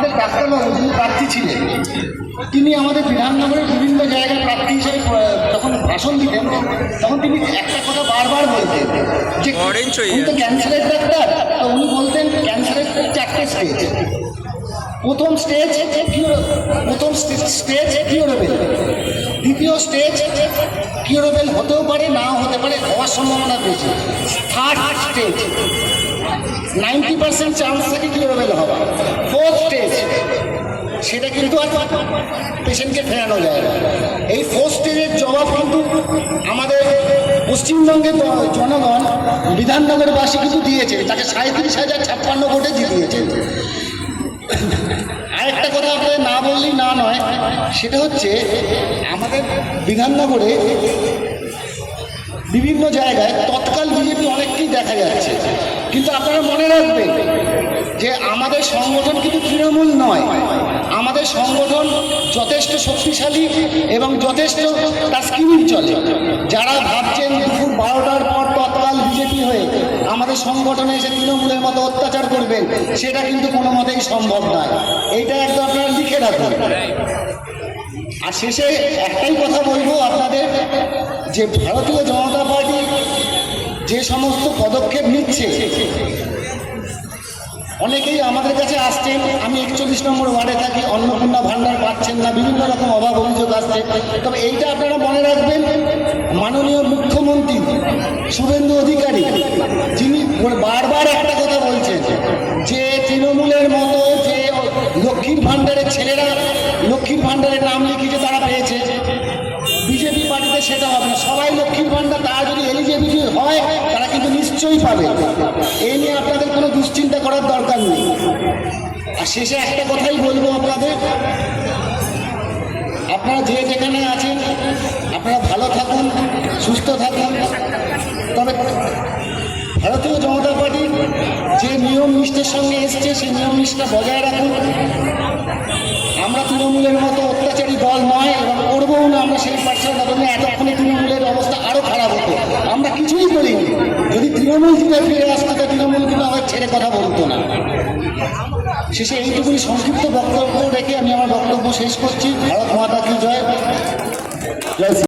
আমাদের ডাক্তারবাবু যিনি প্রার্থী ছিলেন, তিনি আমাদের বিধাননগরের বিভিন্ন জায়গায় প্রার্থী হিসেবে যখন ভাষণ দিতেন, তখন তিনি একটা কথা বারবার বলতেন যে উনি তো ক্যান্সারের ডাক্তার। তো উনি বলতেন ক্যান্সারের 4টে স্টেজ। প্রথম স্টেজ কিউরেবল, দ্বিতীয় স্টেজ কিউরেবল হতেও পারে, নাও হতে পারে, হওয়ার সম্ভাবনা বেশি। থার্ড স্টেজ 90% চান্স থাকে কিউরেবল হওয়া। ফোর্থ স্টেজ সেটা কিন্তু আর পেশেন্টকে ফেরানো যায় না। এই ফোর্থ স্টেজের জবাব কিন্তু আমাদের পশ্চিমবঙ্গের জনগণ বিধাননগরবাসী কিন্তু দিয়েছে, তাকে 37,056 ভোটে জিতিয়েছে। আরেকটা কথা আপনাদের না বললেই না নয়, সেটা হচ্ছে আমাদের বিধাননগরে বিভিন্ন জায়গায় তৎকাল বিজেপি অনেককেই দেখা যাচ্ছে, কিন্তু আপনারা মনে রাখবেন যে আমাদের সংগঠন কিন্তু তৃণমূল নয়। আমাদের সংগঠন যথেষ্ট শক্তিশালী এবং যথেষ্ট তার স্কিমিং চলে। যারা ভাবছেন দুপুর 12টার পর তৎকাল বিজেপি হয়ে আমাদের সংগঠনে এসে তৃণমূলের মতো অত্যাচার করবেন, সেটা কিন্তু কোনো মতেই সম্ভব নয়। এইটা একদম আপনারা লিখে রাখুন। আর শেষে একটাই কথা বলবো আপনাদের, যে ভারতীয় জনতা পার্টি যে সমস্ত পদক্ষেপ নিচ্ছে, অনেকেই আমাদের কাছে আসছেন, আমি 41 নম্বর ওয়ার্ডে থাকি, অন্নপূর্ণা ভাণ্ডার পাচ্ছেন না, বিভিন্ন রকম অভাব অভিযোগ আসছে। তবে এইটা আপনারা মনে রাখবেন, মাননীয় মুখ্যমন্ত্রী শুভেন্দু অধিকারী যিনি বারবার একটা কথা বলছেন যে তৃণমূলের মতো যে লক্ষ্মীর ভাণ্ডারের ছেলেরা লক্ষ্মীর ভাণ্ডারের নাম লিখিয়েছে তারা পেয়েছে, বিজেপি পার্টিতে সেটা হবে না। সবাই লক্ষ্মীর ভাণ্ডার তারা যদি এলিজিবিলিটি হয় তারা কিন্তু নিশ্চয়ই পাবে। এই নিয়ে আপনাদের কোনো দুশ্চিন্তা করার দরকার নেই। আর শেষে একটা কথাই বলবো আপনাদের, আপনারা যে যেখানে আছেন আপনারা ভালো থাকুন, সুস্থ থাকুন। তবে ভারতীয় জনতা পার্টির যে নিয়ম নিষ্ঠার সঙ্গে এসছে সেই নিয়ম নিষ্ঠা বজায় রাখুন। আমরা তৃণমূলের মতো অত্যাচারী দল নয় এবং করবও না। আমরা সেই পার্সেন্ট না, এতক্ষণে তৃণমূলের অবস্থা আরও খারাপ হতো। আমরা কিছুই করিনি। যদি তৃণমূল থেকে ফিরে আসতো তো তৃণমূল কিন্তু আমার ছেড়ে কথা বলতো না। শেষে এইটুকুনি সংক্ষিপ্ত বক্তব্য রেখে আমি আমার বক্তব্য শেষ করছি। ভারত মাতা কি জয়। জয়।